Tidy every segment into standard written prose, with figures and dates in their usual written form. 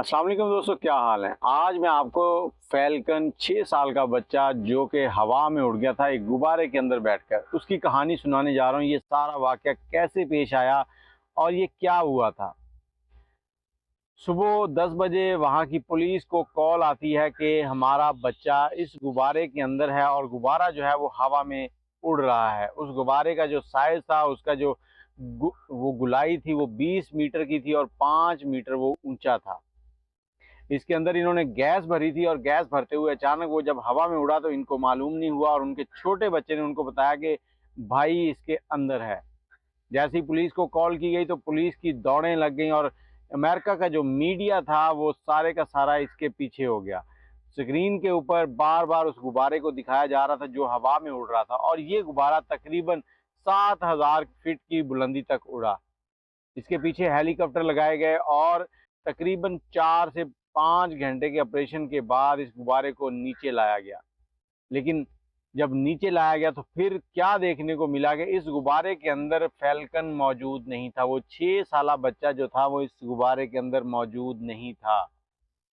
अस्सलाम वालेकुम दोस्तों, क्या हाल है। आज मैं आपको फैल्कन 6 साल का बच्चा जो कि हवा में उड़ गया था एक गुब्बारे के अंदर बैठकर, उसकी कहानी सुनाने जा रहा हूँ। ये सारा वाक़या कैसे पेश आया और ये क्या हुआ था। सुबह 10 बजे वहाँ की पुलिस को कॉल आती है कि हमारा बच्चा इस गुब्बारे के अंदर है और गुब्बारा जो है वो हवा में उड़ रहा है। उस गुब्बारे का जो साइज़ था, उसका जो वो गुलाई थी वो 20 मीटर की थी और 5 मीटर वो ऊंचा था। इसके अंदर इन्होंने गैस भरी थी और गैस भरते हुए अचानक वो जब हवा में उड़ा तो इनको मालूम नहीं हुआ और उनके छोटे बच्चे ने उनको बताया कि भाई इसके अंदर है। जैसे ही पुलिस को कॉल की गई तो पुलिस की दौड़ें लग गई और अमेरिका का जो मीडिया था वो सारे का सारा इसके पीछे हो गया। स्क्रीन के ऊपर बार बार उस गुब्बारे को दिखाया जा रहा था जो हवा में उड़ रहा था और ये गुब्बारा तकरीबन 7,000 फीट की बुलंदी तक उड़ा। इसके पीछे हेलीकॉप्टर लगाए गए और तकरीबन 4 से 5 घंटे के ऑपरेशन के बाद इस गुब्बारे को नीचे लाया गया। लेकिन जब नीचे लाया गया तो फिर क्या देखने को मिला कि इस गुब्बारे के अंदर फैल्कन मौजूद नहीं था। वो 6 साला बच्चा जो था वो इस गुब्बारे के अंदर मौजूद नहीं था।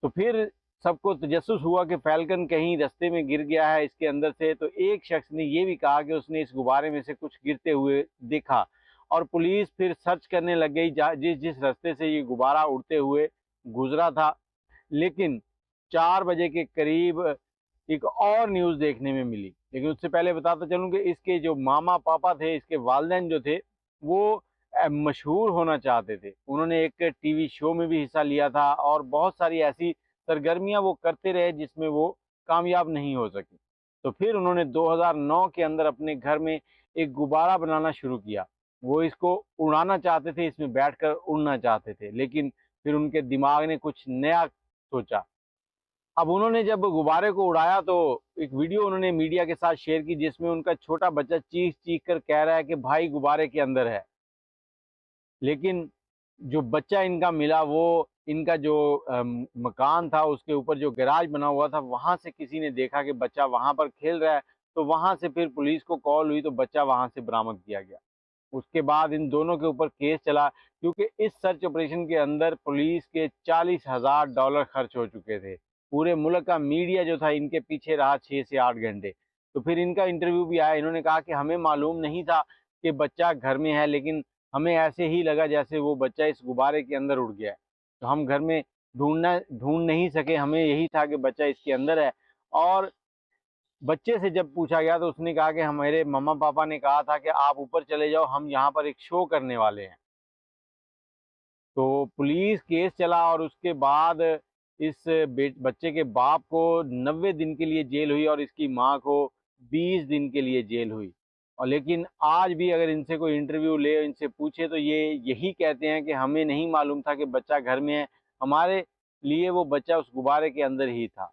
तो फिर सबको तजस्सुस हुआ कि फैल्कन कहीं रास्ते में गिर गया है इसके अंदर से। तो एक शख्स ने ये भी कहा कि उसने इस गुब्बारे में से कुछ गिरते हुए देखा और पुलिस फिर सर्च करने लग गई जिस जिस रास्ते से ये गुब्बारा उड़ते हुए गुजरा था। लेकिन 4 बजे के करीब एक और न्यूज़ देखने में मिली। लेकिन उससे पहले बताता चलूँ कि इसके जो मामा पापा थे, इसके वालिदैन जो थे, वो मशहूर होना चाहते थे। उन्होंने एक टीवी शो में भी हिस्सा लिया था और बहुत सारी ऐसी सरगर्मियाँ वो करते रहे जिसमें वो कामयाब नहीं हो सके। तो फिर उन्होंने 2009 के अंदर अपने घर में एक गुब्बारा बनाना शुरू किया। वो इसको उड़ाना चाहते थे, इसमें बैठकर उड़ना चाहते थे, लेकिन फिर उनके दिमाग ने कुछ नया सोचा। अब उन्होंने जब गुब्बारे को उड़ाया तो एक वीडियो उन्होंने मीडिया के साथ शेयर की जिसमें उनका छोटा बच्चा चीख-चीख कर कह रहा है कि भाई गुब्बारे के अंदर है। लेकिन जो बच्चा इनका मिला वो इनका जो मकान था उसके ऊपर जो गैराज बना हुआ था वहाँ से किसी ने देखा कि बच्चा वहाँ पर खेल रहा है। तो वहाँ से फिर पुलिस को कॉल हुई तो बच्चा वहाँ से बरामद किया गया। उसके बाद इन दोनों के ऊपर केस चला क्योंकि इस सर्च ऑपरेशन के अंदर पुलिस के $40,000 खर्च हो चुके थे। पूरे मुल्क का मीडिया जो था इनके पीछे रहा 6 से 8 घंटे। तो फिर इनका इंटरव्यू भी आया। इन्होंने कहा कि हमें मालूम नहीं था कि बच्चा घर में है, लेकिन हमें ऐसे ही लगा जैसे वो बच्चा इस गुब्बारे के अंदर उड़ गया है। तो हम घर में ढूँढ नहीं सके, हमें यही था कि बच्चा इसके अंदर है। और बच्चे से जब पूछा गया तो उसने कहा कि हमारे मम्मा पापा ने कहा था कि आप ऊपर चले जाओ, हम यहाँ पर एक शो करने वाले हैं। तो पुलिस केस चला और उसके बाद इस बच्चे के बाप को 90 दिन के लिए जेल हुई और इसकी माँ को 20 दिन के लिए जेल हुई। और लेकिन आज भी अगर इनसे कोई इंटरव्यू ले, इनसे पूछे तो ये यही कहते हैं कि हमें नहीं मालूम था कि बच्चा घर में है, हमारे लिए वो बच्चा उस गुब्बारे के अंदर ही था।